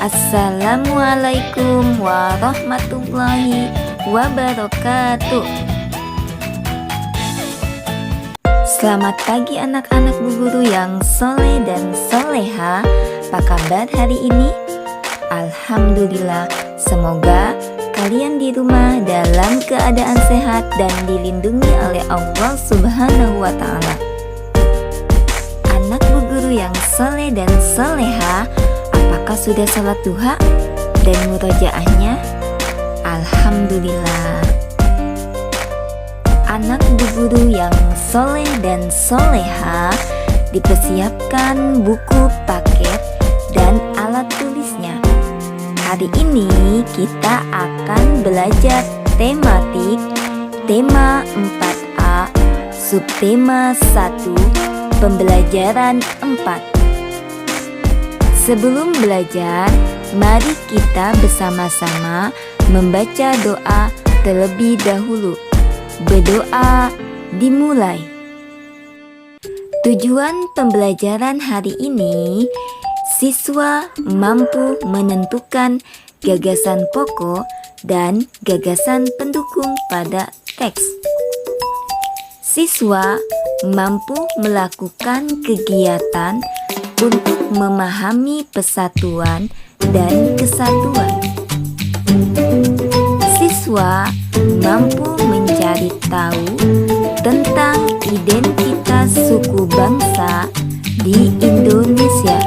Assalamualaikum warahmatullahi wabarakatuh. Selamat pagi anak-anak Bu Guru yang soleh dan soleha. Apa kabar hari ini? Alhamdulillah, semoga kalian di rumah dalam keadaan sehat dan dilindungi oleh Allah Subhanahu wa Ta'ala. Anak Bu Guru yang soleh dan soleha, apakah sudah sholat duha dan murojaahnya? Alhamdulillah. Anak Bu Guru yang soleh dan soleha, dipersiapkan buku paket dan alat tulisnya. Hari ini kita akan belajar tematik, tema 4A, subtema 1, pembelajaran 4. Sebelum belajar, mari kita bersama-sama membaca doa terlebih dahulu. Berdoa dimulai. Tujuan pembelajaran hari ini, siswa mampu menentukan gagasan pokok dan gagasan pendukung pada teks. Siswa mampu melakukan kegiatan untuk memahami persatuan dan kesatuan. Siswa mampu mencari tahu tentang identitas suku bangsa di Indonesia.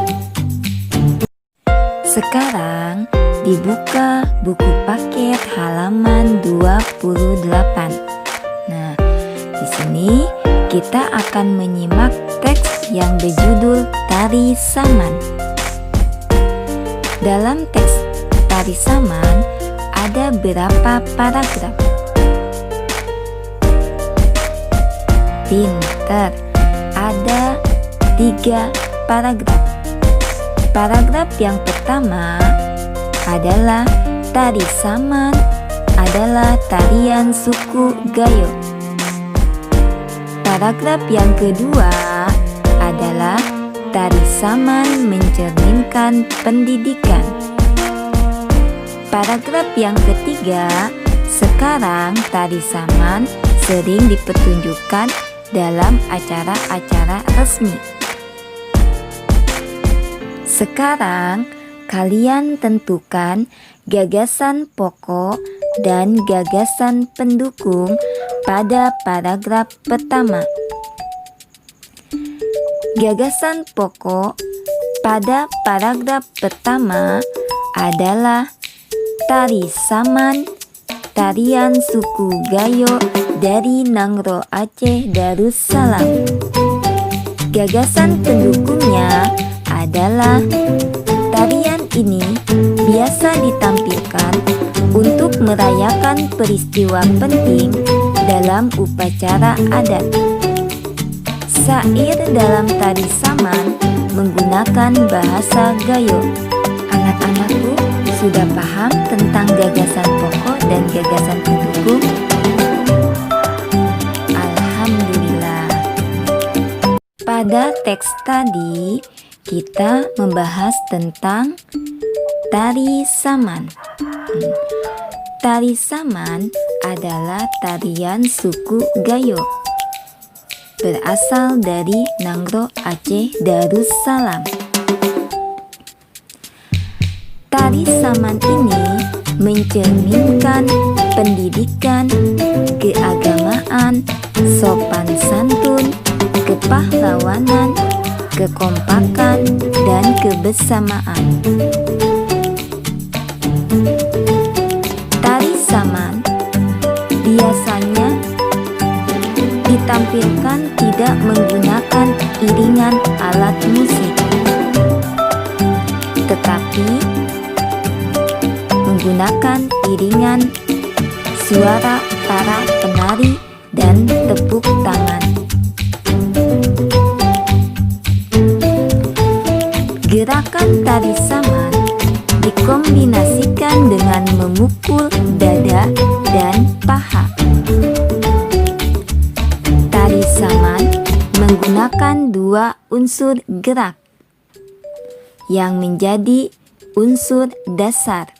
Sekarang dibuka buku paket halaman 28. Nah, di sini kita akan menyimak teks yang berjudul Tari Saman. Dalam teks Tari Saman ada berapa paragraf? Pinter, ada 3 paragraf. Paragraf yang pertama adalah Tari Saman adalah tarian suku Gayo. Paragraf yang kedua adalah Tari Saman mencerminkan pendidikan. Paragraf yang ketiga, sekarang Tari Saman sering dipertunjukkan dalam acara-acara resmi. Sekarang kalian tentukan gagasan pokok dan gagasan pendukung pada paragraf pertama. Gagasan pokok pada paragraf pertama adalah Tari Saman, tarian suku Gayo dari Nangro Aceh Darussalam. Gagasan pendukungnya adalah tarian ini biasa ditampilkan untuk merayakan peristiwa penting dalam upacara adat. Syair dalam Tari Saman menggunakan bahasa Gayo. Anak-anakku sudah paham tentang gagasan pokok dan gagasan pendukung? Alhamdulillah. Pada teks tadi kita membahas tentang Tari Saman. Tari Saman adalah tarian suku Gayo, berasal dari Nangro Aceh Darussalam. Tari Saman ini mencerminkan pendidikan, keagamaan, sopan santun, kepahlawanan, kekompakan, dan kebersamaan. Tari Saman biasanya ditampilkan tidak menggunakan iringan alat musik, tetapi menggunakan iringan suara para penari dan tepuk tangan. Gerakan Tari Saman dikombinasikan dengan memukul dada dan paha. Tari Saman menggunakan 2 unsur gerak yang menjadi unsur dasar.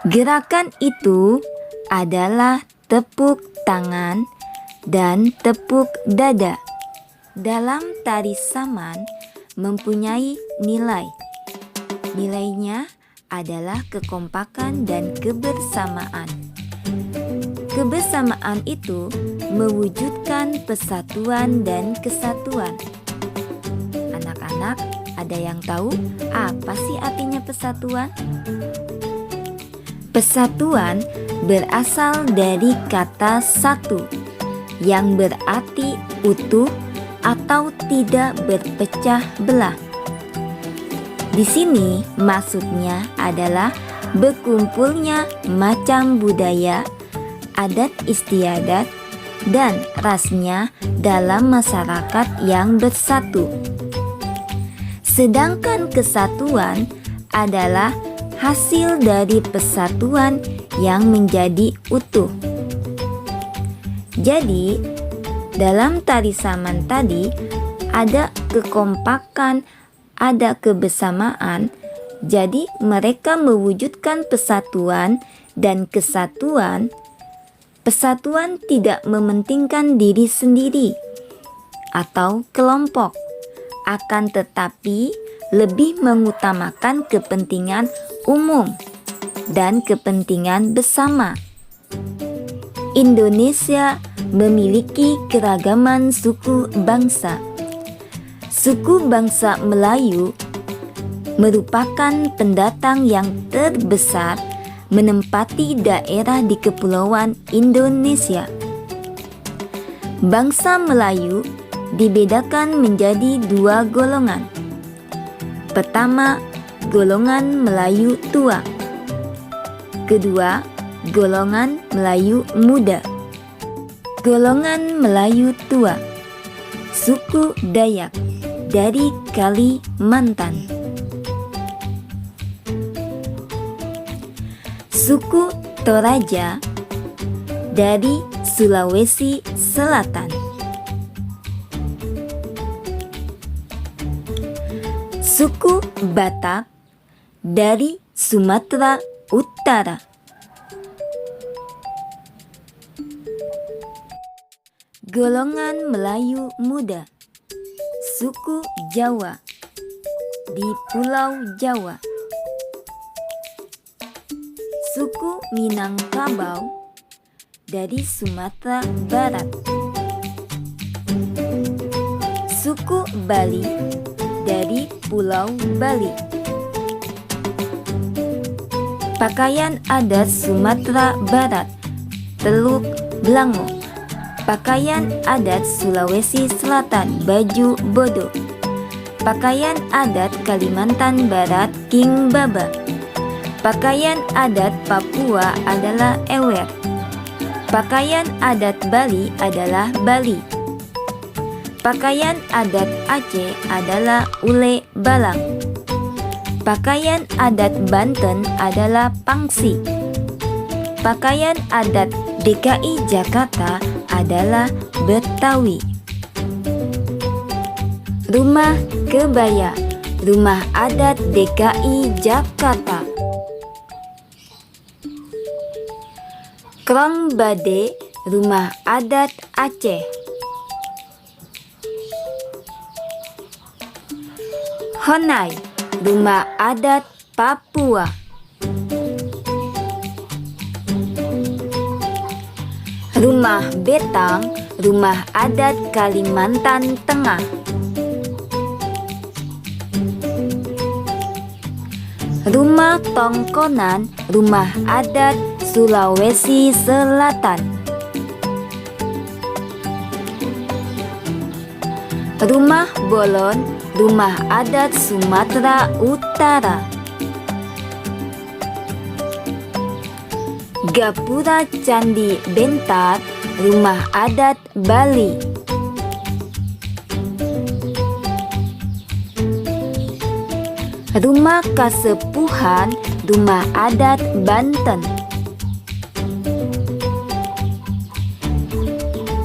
Gerakan itu adalah tepuk tangan dan tepuk dada. Dalam tari saman mempunyai nilai. Nilainya adalah kekompakan dan kebersamaan. Kebersamaan itu mewujudkan persatuan dan kesatuan. Anak-anak, ada yang tahu apa sih artinya persatuan? Persatuan berasal dari kata satu yang berarti utuh atau tidak berpecah belah. Di sini maksudnya adalah berkumpulnya macam budaya, adat istiadat, dan rasnya dalam masyarakat yang bersatu. Sedangkan kesatuan adalah hasil dari persatuan yang menjadi utuh. Jadi, dalam tari saman tadi ada kekompakan, ada kebersamaan. Jadi, mereka mewujudkan persatuan dan kesatuan. Persatuan tidak mementingkan diri sendiri atau kelompok, akan tetapi lebih mengutamakan kepentingan umum dan kepentingan bersama. Indonesia memiliki keragaman suku bangsa. Suku bangsa Melayu merupakan pendatang yang terbesar menempati daerah di Kepulauan Indonesia. Bangsa Melayu dibedakan menjadi dua golongan. Pertama, golongan Melayu tua. Kedua, golongan Melayu muda. Golongan Melayu tua, suku Dayak dari Kalimantan. Suku Toraja dari Sulawesi Selatan. Suku Batak dari Sumatera Utara. Golongan Melayu muda, suku Jawa di Pulau Jawa. Suku Minangkabau dari Sumatera Barat. Suku Bali dari Pulau Bali. Pakaian adat Sumatera Barat, Teluk Blango. Pakaian adat Sulawesi Selatan, baju bodo. Pakaian adat Kalimantan Barat, king baba. Pakaian adat Papua adalah ewer. Pakaian adat Bali adalah Bali. Pakaian adat Aceh adalah ule balang. Pakaian adat Banten adalah pangsi. Pakaian adat DKI Jakarta adalah Betawi. Rumah kebaya, rumah adat DKI Jakarta. Krong Bade, rumah adat Aceh. Honai, rumah adat Papua. Rumah Betang, rumah adat Kalimantan Tengah. Rumah Tongkonan, rumah adat Sulawesi Selatan. Rumah Bolon, rumah adat Sumatera Utara. Gapura Candi Bentar, rumah adat Bali. Rumah Kasepuhan, rumah adat Banten.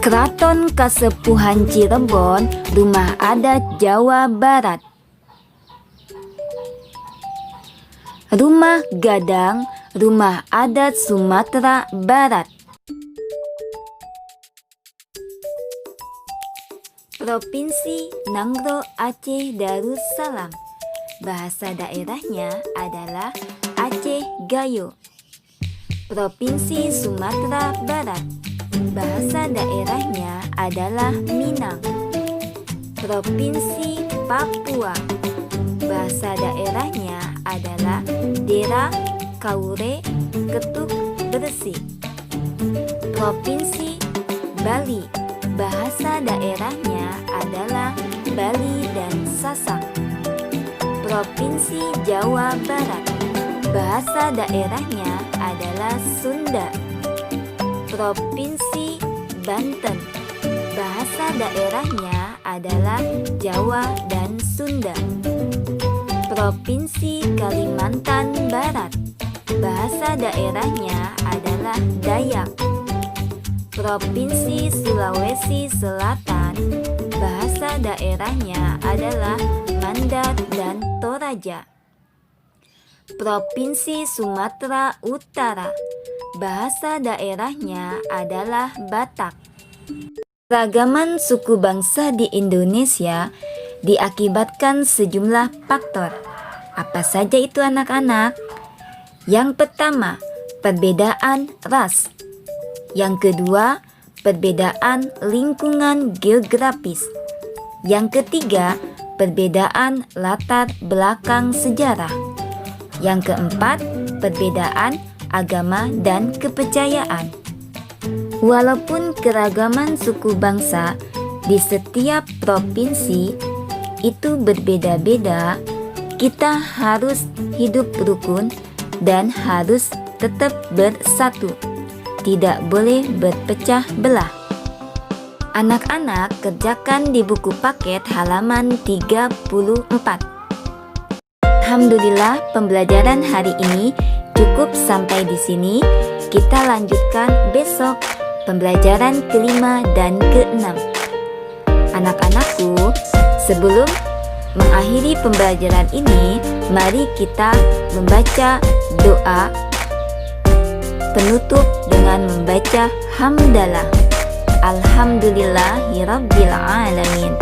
Keraton Kasepuhan Cirebon, rumah adat Jawa Barat. Rumah Gadang, rumah adat Sumatera Barat. Provinsi Nangro Aceh Darussalam. Bahasa daerahnya adalah Aceh Gayo. Provinsi Sumatera Barat. Bahasa daerahnya adalah Minang. Provinsi Papua. Bahasa daerahnya adalah Dera, Kaure, Ketuk, Bersih. Provinsi Bali. Bahasa daerahnya adalah Bali dan Sasak. Provinsi Jawa Barat. Bahasa daerahnya adalah Sunda. Provinsi Banten. Bahasa daerahnya adalah Jawa dan Sunda. Provinsi Kalimantan Barat. Bahasa daerahnya adalah Dayak. Provinsi Sulawesi Selatan. Bahasa daerahnya adalah Mandar dan Toraja. Provinsi Sumatera Utara. Bahasa daerahnya adalah Batak. Keragaman suku bangsa di Indonesia diakibatkan sejumlah faktor. Apa saja itu anak-anak? Yang pertama, perbedaan ras. Yang kedua, perbedaan lingkungan geografis. Yang ketiga, perbedaan latar belakang sejarah. Yang keempat, perbedaan agama dan kepercayaan. Walaupun keragaman suku bangsa di setiap provinsi itu berbeda-beda, kita harus hidup rukun dan harus tetap bersatu. Tidak boleh berpecah belah. Anak-anak, kerjakan di buku paket halaman 34. Alhamdulillah, pembelajaran hari ini cukup sampai di sini. Kita lanjutkan besok pembelajaran kelima dan keenam. Anak-anakku, sebelum mengakhiri pembelajaran ini, mari kita membaca doa penutup dengan membaca hamdalah. Alhamdulillahirabbil alamin.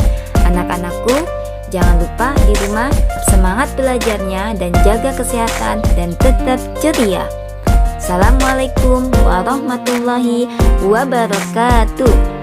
Anak-anakku, jangan lupa di rumah semangat belajarnya dan jaga kesehatan dan tetap ceria. Assalamualaikum warahmatullahi wabarakatuh.